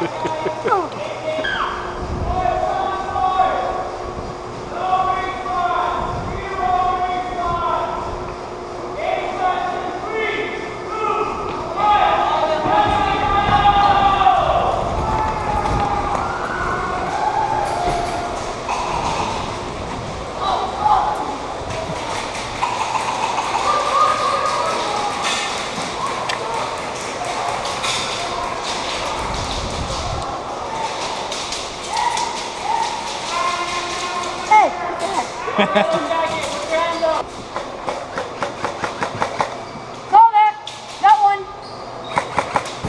Call that! That one!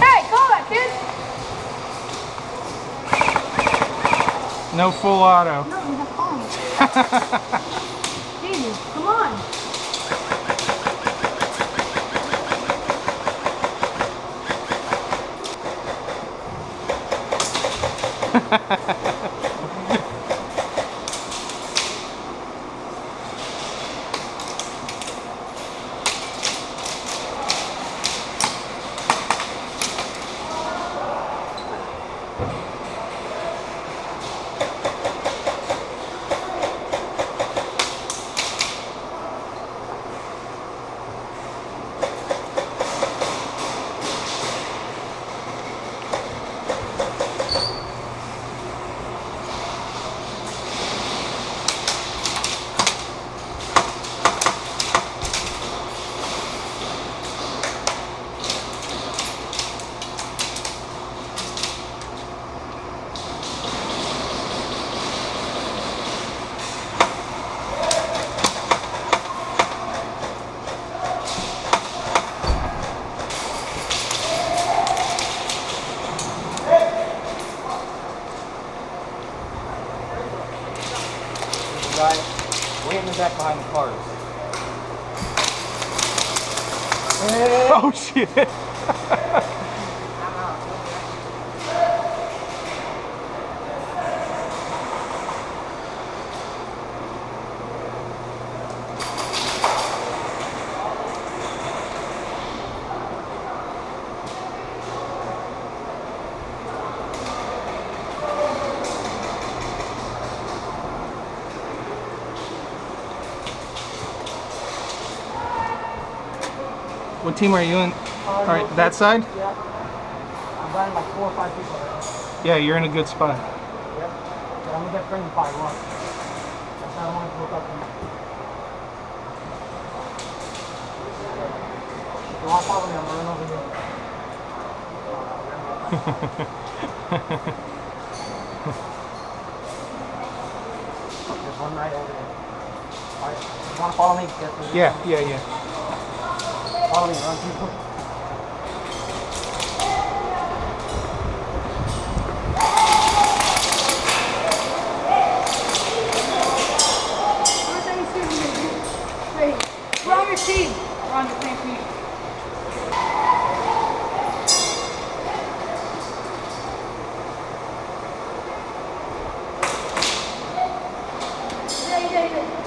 Hey, call that, kid! No full auto. No, you have on. Jesus, come on! Guy way in the back behind the cars. Oh shit! What team are you in? All right, that side? Yeah. I'm buying like 4 or 5 people right now. Yeah, you're in a good spot. Yep. Yeah, I'm gonna get friendly by one. That's how I don't want to look up to me. If you want to follow me, I'm running over here. There's one right over there. Alright, you want to follow me? Yeah. Follow me, run people. Wait, we're on your team. We're on the same team. Yeah.